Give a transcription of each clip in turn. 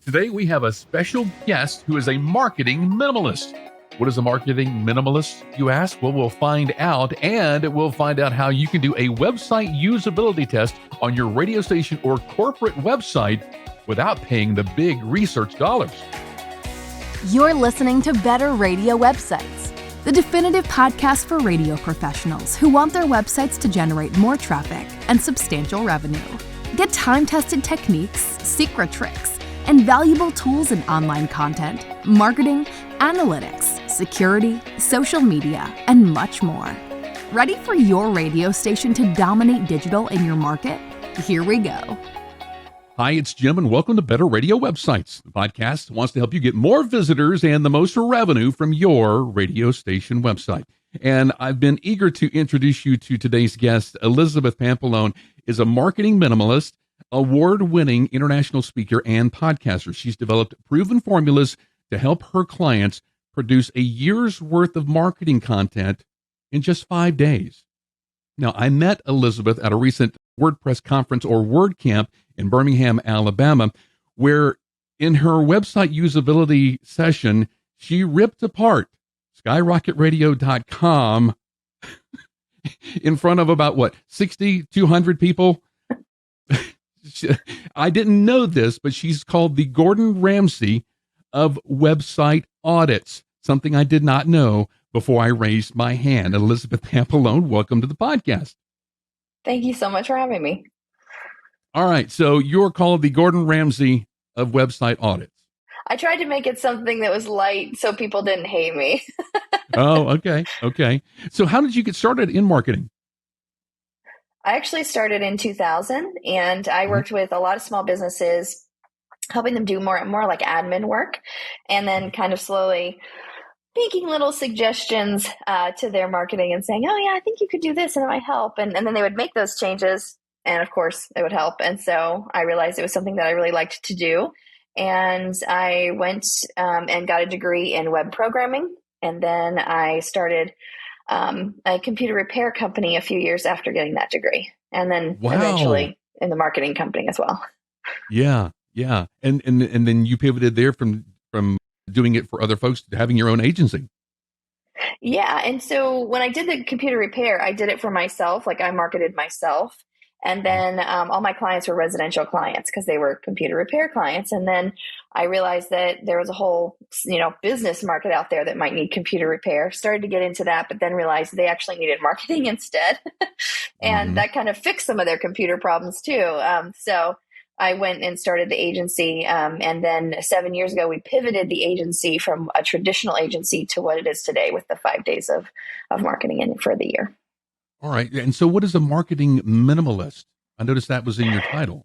Today we have a special guest who is a marketing minimalist. What is a marketing minimalist, you ask? Well, we'll find out, and we'll find out how you can do a website usability test on your radio station or corporate website without paying the big research dollars. You're listening to Better Radio Websites, the definitive podcast for radio professionals who want their websites to generate more traffic and substantial revenue. Get time-tested techniques, secret tricks, and valuable tools in online content, marketing, analytics, security, social media, and much more. Ready for your radio station to dominate digital in your market? Here we go. Hi, it's Jim, and welcome to Better Radio Websites. The podcast wants to help you get more visitors and the most revenue from your radio station website. And I've been eager to introduce you to today's guest. Elizabeth Pampalone is a marketing minimalist, award-winning international speaker, and podcaster. She's developed proven formulas to help her clients produce a year's worth of marketing content in just 5 days. Now, I met Elizabeth at a recent WordPress conference or WordCamp in Birmingham, Alabama, where in her website usability session, she ripped apart skyrocketradio.com in front of about, 60, 200 people? I didn't know this, but she's called the Gordon Ramsay of website audits, something I did not know before I raised my hand. Elizabeth Pampalone, welcome to the podcast. Thank you so much for having me. All right, so you're called the Gordon Ramsay of website audits. I tried to make it something that was light so people didn't hate me. Oh, okay. So how did you get started in marketing? I actually started in 2000, and I worked with a lot of small businesses, helping them do more like admin work, and then kind of slowly making little suggestions to their marketing and saying, oh yeah, I think you could do this and it might help. And then they would make those changes, and of course it would help. And so I realized it was something that I really liked to do. And I went and got a degree in web programming. And then I started a computer repair company a few years after getting that degree. And then eventually in the marketing company as well. Yeah. And then you pivoted there from doing it for other folks to having your own agency. Yeah. And so when I did the computer repair, I did it for myself. Like I marketed myself. And then all my clients were residential clients because they were computer repair clients. And then I realized that there was a whole, business market out there that might need computer repair. Started to get into that, but then realized they actually needed marketing instead. And that kind of fixed some of their computer problems too. So I went and started the agency. And then 7 years ago, we pivoted the agency from a traditional agency to what it is today with the 5 days of marketing in for the year. All right. And so what is a marketing minimalist? I noticed that was in your title.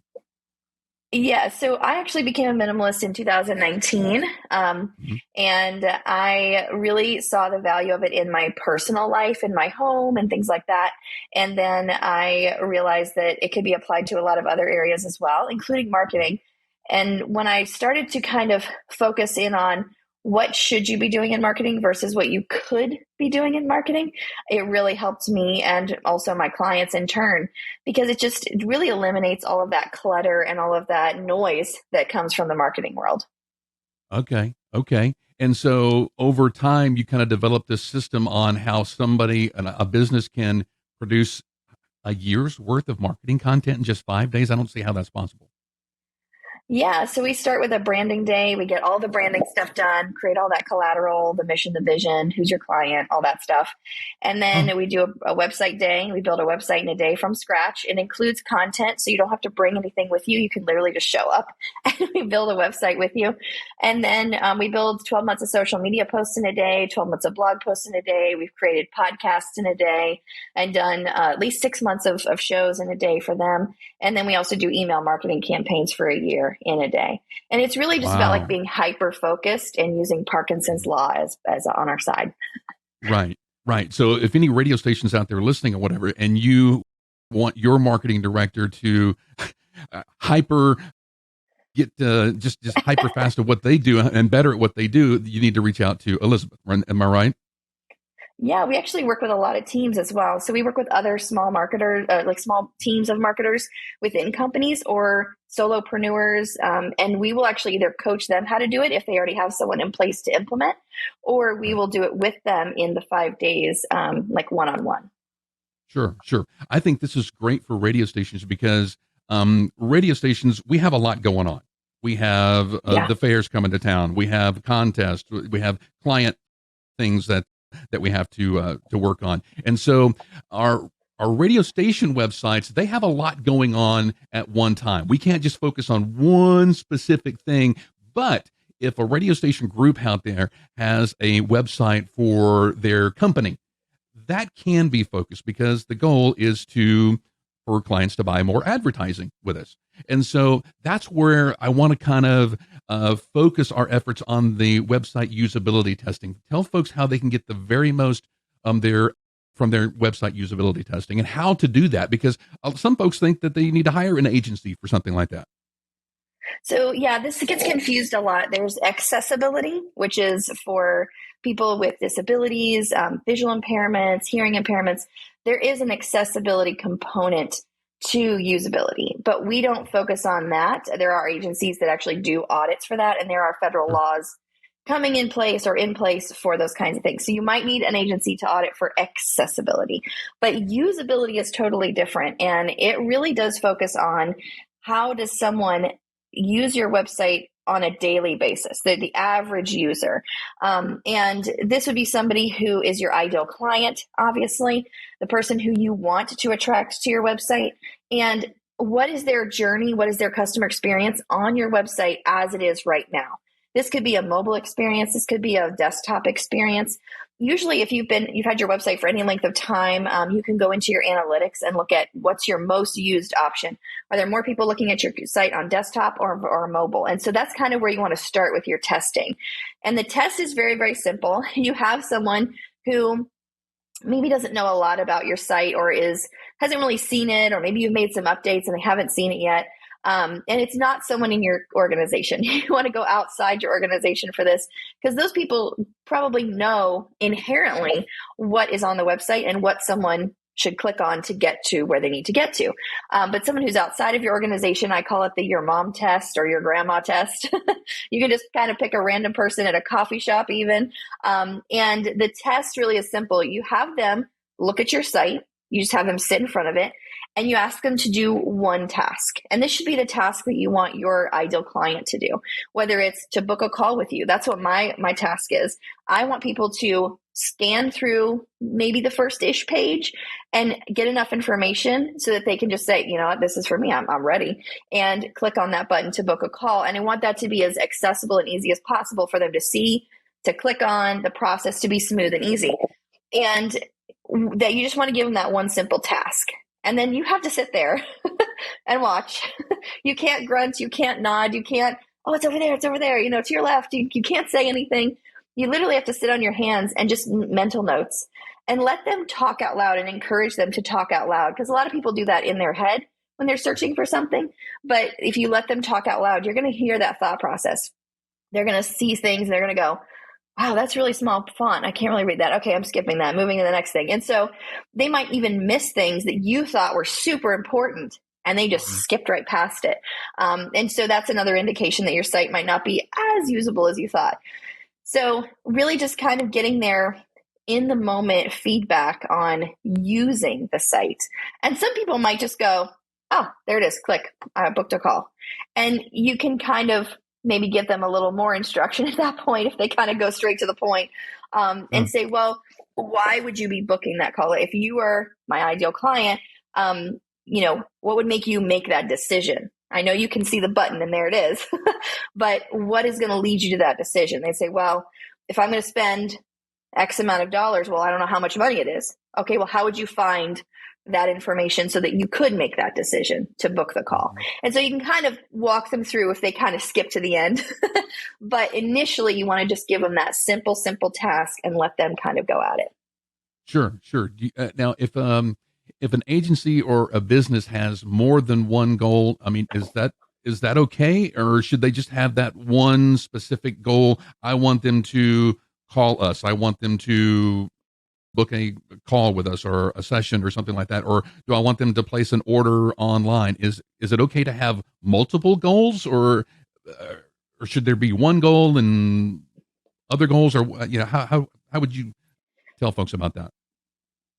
Yeah. So I actually became a minimalist in 2019. And I really saw the value of it in my personal life, in my home and things like that. And then I realized that it could be applied to a lot of other areas as well, including marketing. And when I started to kind of focus in on what should you be doing in marketing versus what you could be doing in marketing, it really helped me and also my clients in turn, because it really eliminates all of that clutter and all of that noise that comes from the marketing world. Okay. And so over time, you kind of developed this system on how a business can produce a year's worth of marketing content in just 5 days. I don't see how that's possible. Yeah. So we start with a branding day. We get all the branding stuff done, create all that collateral, the mission, the vision, who's your client, all that stuff. And then we do a website day. We build a website in a day from scratch. It includes content, so you don't have to bring anything with you. You can literally just show up and we build a website with you. And then we build 12 months of social media posts in a day, 12 months of blog posts in a day. We've created podcasts in a day and done at least 6 months of shows in a day for them. And then we also do email marketing campaigns for a year in a day. And it's really just about like being hyper focused and using Parkinson's law as on our side. Right. So if any radio stations out there listening or whatever, and you want your marketing director to get just hyper fast at what they do and better at what they do, you need to reach out to Elizabeth. Am I right? Yeah, we actually work with a lot of teams as well. So we work with other small marketers, like small teams of marketers within companies or solopreneurs. And we will actually either coach them how to do it if they already have someone in place to implement, or we Right. will do it with them in the 5 days, like one-on-one. Sure, sure. I think this is great for radio stations because radio stations, we have a lot going on. We have Yeah. the fairs coming to town. We have contests. We have client things that we have to work on. And so our radio station websites, they have a lot going on at one time. We can't just focus on one specific thing. But if a radio station group out there has a website for their company, that can be focused because the goal is for clients to buy more advertising with us. And so that's where I want to kind of focus our efforts on the website usability testing. Tell folks how they can get the very most from their website usability testing and how to do that, because some folks think that they need to hire an agency for something like that. So yeah, this gets confused a lot. There's accessibility, which is for people with disabilities, visual impairments, hearing impairments. There is an accessibility component to usability, but we don't focus on that. There are agencies that actually do audits for that, and there are federal laws coming in place or in place for those kinds of things. So you might need an agency to audit for accessibility, but usability is totally different. And it really does focus on how does someone use your website on a daily basis, the average user. And this would be somebody who is your ideal client, obviously, the person who you want to attract to your website. And what is their journey? What is their customer experience on your website as it is right now? This could be a mobile experience. This could be a desktop experience. Usually, if you've had your website for any length of time, you can go into your analytics and look at what's your most used option. Are there more people looking at your site on desktop or mobile? And so that's kind of where you want to start with your testing. And the test is very, very simple. You have someone who maybe doesn't know a lot about your site or hasn't really seen it, or maybe you've made some updates and they haven't seen it yet. And it's not someone in your organization. You want to go outside your organization for this, because those people probably know inherently what is on the website and what someone should click on to get to where they need to get to. But someone who's outside of your organization, I call it your mom test or your grandma test. You can just kind of pick a random person at a coffee shop even. And the test really is simple. You have them look at your site. You just have them sit in front of it, and you ask them to do one task. And this should be the task that you want your ideal client to do, whether it's to book a call with you. That's what my task is. I want people to scan through maybe the first-ish page and get enough information so that they can just say, you know what, this is for me. I'm ready. And click on that button to book a call. And I want that to be as accessible and easy as possible for them to see, to click on, the process to be smooth and easy. And that you just want to give them that one simple task. And then you have to sit there and watch. You can't grunt, you can't nod, you can't, oh, it's over there, to your left. You can't say anything. You literally have to sit on your hands and just mental notes and let them talk out loud and encourage them to talk out loud. Because a lot of people do that in their head when they're searching for something. But if you let them talk out loud, you're going to hear that thought process. They're going to see things and they're going to go, wow, that's really small font. I can't really read that. Okay, I'm skipping that, moving to the next thing. And so they might even miss things that you thought were super important, and they just skipped right past it. And so that's another indication that your site might not be as usable as you thought. So really just kind of getting their in the moment feedback on using the site. And some people might just go, oh, there it is, click, I booked a call. And you can kind of maybe give them a little more instruction at that point if they kind of go straight to the point, and say, well, why would you be booking that call? If you were my ideal client, what would make you make that decision? I know you can see the button and there it is, but what is going to lead you to that decision? They say, well, if I'm going to spend X amount of dollars, well, I don't know how much money it is. Okay, well, how would you find that information so that you could make that decision to book the call? And so you can kind of walk them through if they kind of skip to the end. But initially, you want to just give them that simple task and let them kind of go at it. Sure. Now, if an agency or a business has more than one goal, I mean, is that okay, or should they just have that one specific goal? I want them to call us. I want them to book a call with us or a session or something like that? Or do I want them to place an order online? Is it okay to have multiple goals, or should there be one goal and other goals, or how would you tell folks about that?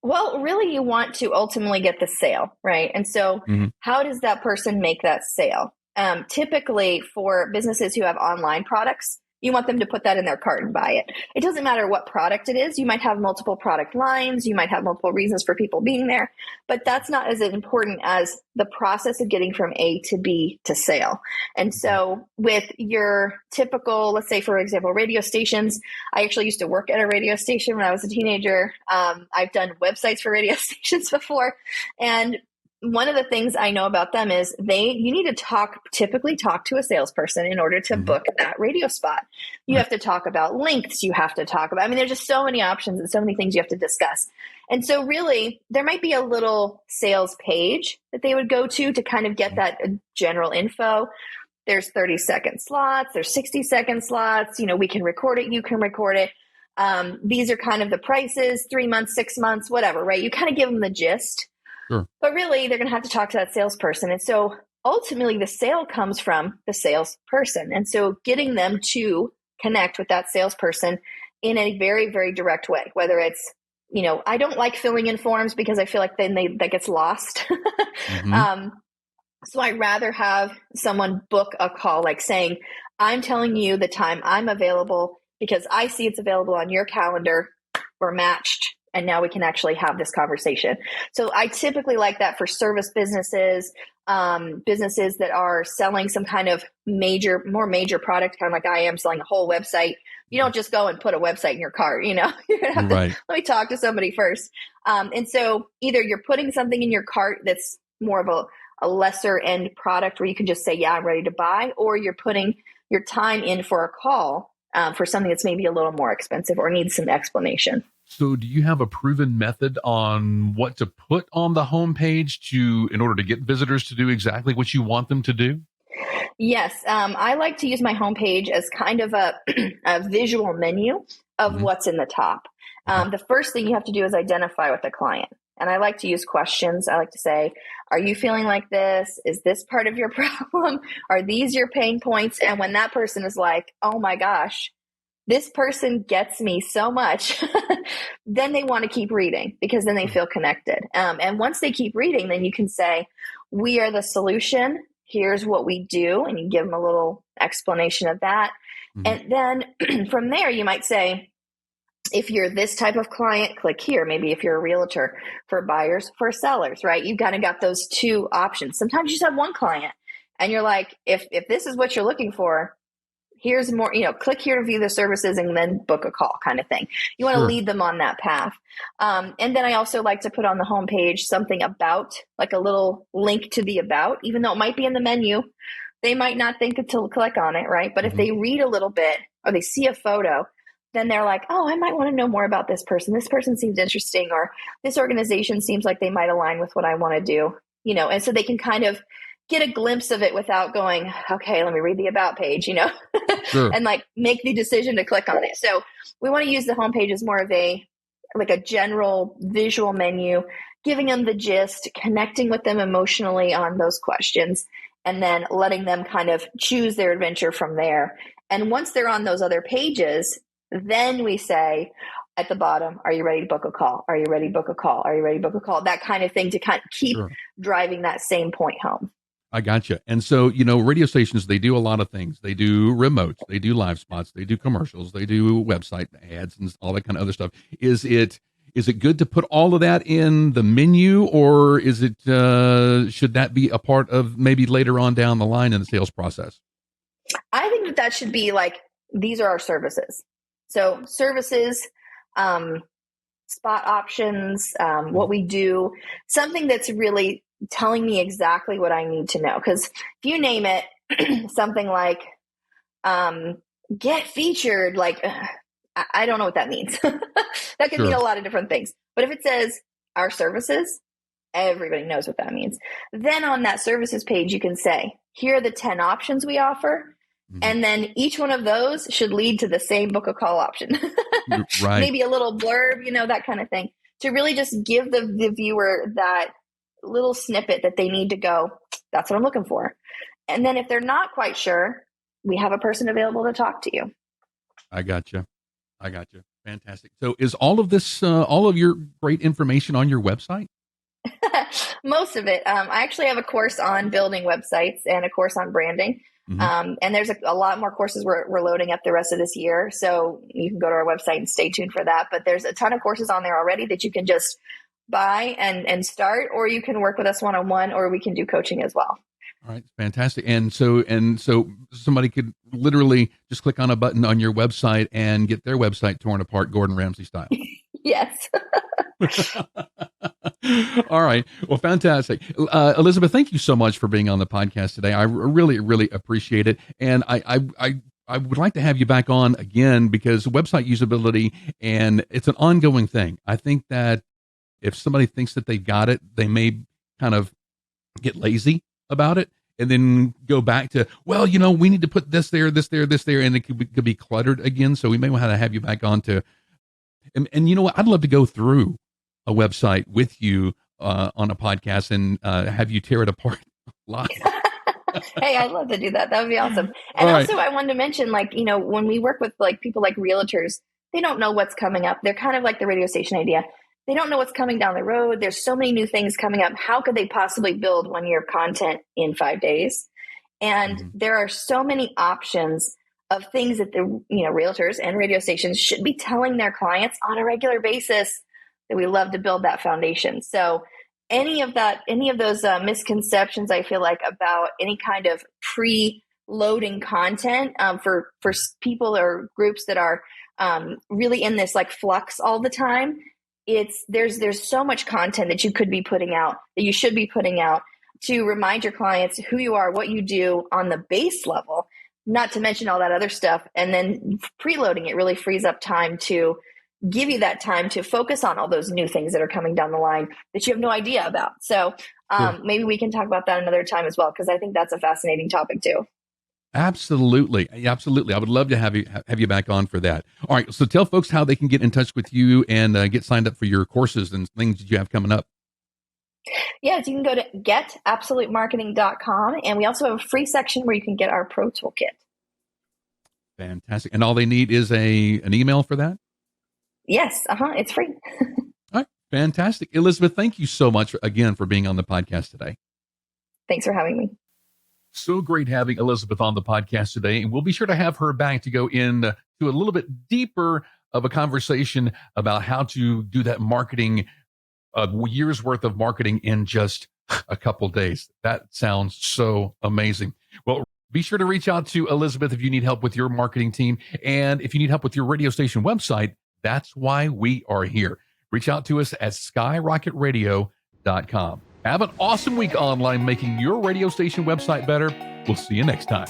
Well, really, you want to ultimately get the sale, right? And so, how does that person make that sale? Typically, for businesses who have online products, you want them to put that in their cart and buy it. It doesn't matter what product it is. You might have multiple product lines. You might have multiple reasons for people being there, but that's not as important as the process of getting from A to B to sale. And so with your typical, let's say, for example, radio stations, I actually used to work at a radio station when I was a teenager. I've done websites for radio stations before. And one of the things I know about them is you need to typically talk to a salesperson in order to book that radio spot. You have to talk about lengths. You have to talk about, there's just so many options and so many things you have to discuss. And so really there might be a little sales page that they would go to kind of get that general info. There's 30-second slots. There's 60-second slots. We can record it. You can record it. These are kind of the prices, 3 months, 6 months, whatever, right? You kind of give them the gist. Sure. But really, they're going to have to talk to that salesperson. And so ultimately, the sale comes from the salesperson. And so getting them to connect with that salesperson in a very, very direct way, whether it's, I don't like filling in forms because I feel like then that gets lost. So I'd rather have someone book a call, like saying, I'm telling you the time I'm available because I see it's available on your calendar. We're matched. And now we can actually have this conversation. So I typically like that for service businesses, businesses that are selling some kind of more major product, kind of like I am selling a whole website. You don't just go and put a website in your cart, you're going to have to, let me talk to somebody first. And so either you're putting something in your cart that's more of a lesser end product where you can just say, yeah, I'm ready to buy, or you're putting your time in for a call for something that's maybe a little more expensive or needs some explanation. So do you have a proven method on what to put on the homepage in order to get visitors to do exactly what you want them to do? Yes. I like to use my homepage as kind of a visual menu of what's in the top. The first thing you have to do is identify with the client. And I like to use questions. I like to say, are you feeling like this? Is this part of your problem? Are these your pain points? And when that person is like, oh my gosh, this person gets me so much, then they want to keep reading because then they feel connected. And once they keep reading, then you can say, we are the solution. Here's what we do. And you give them a little explanation of that. And then from there, you might say, if you're this type of client, click here. Maybe if you're a realtor, for buyers, for sellers, right? You've kind of got those two options. Sometimes you just have one client and you're like, if this is what you're looking for, here's more, click here to view the services and then book a call kind of thing. You want to lead them on that path. And then I also like to put on the homepage something about, like a little link to the about, even though it might be in the menu. They might not think to click on it, right? But if they read a little bit or they see a photo, then they're like, oh, I might want to know more about this person. This person seems interesting, or this organization seems like they might align with what I want to do, and so they can kind of get a glimpse of it without going, okay, let me read the about page, and like make the decision to click on it. So we want to use the homepage as more of a general visual menu, giving them the gist, connecting with them emotionally on those questions, and then letting them kind of choose their adventure from there. And once they're on those other pages, then we say at the bottom, are you ready to book a call? Are you ready to book a call? Are you ready to book a call? That kind of thing to kind of keep driving that same point home. I gotcha. And so, radio stations, they do a lot of things. They do remotes, they do live spots, they do commercials, they do website ads and all that kind of other stuff. Is it good to put all of that in the menu, or is it should that be a part of maybe later on down the line in the sales process? I think that should be like, these are our services. So services, spot options, what we do, something that's really telling me exactly what I need to know. Because if you name it something like get featured, like I don't know what that means. That could mean a lot of different things. But if it says our services, everybody knows what that means. Then on that services page, you can say, here are the 10 options we offer. And then each one of those should lead to the same book a call option. Right. maybe a little blurb, that kind of thing, to really just give the viewer that little snippet that they need to go, that's what I'm looking for. And then if they're not quite sure, we have a person available to talk to you. I got you. Fantastic. So is all of this, all of your great information on your website? Most of it. I actually have a course on building websites and a course on branding. And there's a lot more courses we're loading up the rest of this year. So you can go to our website and stay tuned for that. But there's a ton of courses on there already that you can just buy and start, or you can work with us one-on-one, or we can do coaching as well. All right, fantastic. And so somebody could literally just click on a button on your website and get their website torn apart, Gordon Ramsay style. Yes. All right. Well, fantastic. Elizabeth, thank you so much for being on the podcast today. I really, really appreciate it. And I would like to have you back on again, because website usability, and it's an ongoing thing. I think that if somebody thinks that they've got it, they may kind of get lazy about it and then go back to, well, we need to put this there, this there, this there, and it could be cluttered again. So we may want to have you back on to, and you know what? I'd love to go through a website with you on a podcast and have you tear it apart live. Hey, I'd love to do that. That would be awesome. And also, I wanted to mention, when we work with people like realtors, they don't know what's coming up. They're kind of like the radio station idea. They don't know what's coming down the road. There's so many new things coming up. How could they possibly build 1 year of content in 5 days? And there are so many options of things that the realtors and radio stations should be telling their clients on a regular basis, that we love to build that foundation. So any of those misconceptions, I feel like, about any kind of pre-loading content for people or groups that are really in this flux all the time, there's so much content that you could be putting out, that you should be putting out, to remind your clients who you are, what you do on the base level, not to mention all that other stuff. And then preloading it really frees up time to give you that time to focus on all those new things that are coming down the line that you have no idea about. So maybe we can talk about that another time as well, because I think that's a fascinating topic too. Absolutely. I would love to have you back on for that. All right. So tell folks how they can get in touch with you and get signed up for your courses and things that you have coming up. Yes, you can go to getabsolutemarketing.com, and we also have a free section where you can get our Pro Toolkit. Fantastic. And all they need is an email for that? Yes. It's free. All right. Fantastic. Elizabeth, thank you so much again for being on the podcast today. Thanks for having me. So great having Elizabeth on the podcast today. And we'll be sure to have her back to go into a little bit deeper of a conversation about how to do that marketing, a year's worth of marketing in just a couple days. That sounds so amazing. Well, be sure to reach out to Elizabeth if you need help with your marketing team. And if you need help with your radio station website, that's why we are here. Reach out to us at skyrocketradio.com. Have an awesome week online making your radio station website better. We'll see you next time.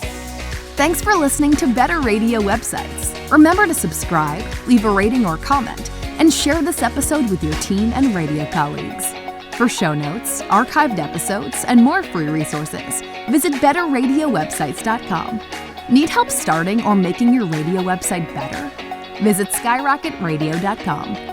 Thanks for listening to Better Radio Websites. Remember to subscribe, leave a rating or comment, and share this episode with your team and radio colleagues. For show notes, archived episodes, and more free resources, visit betterradiowebsites.com. Need help starting or making your radio website better? Visit skyrocketradio.com.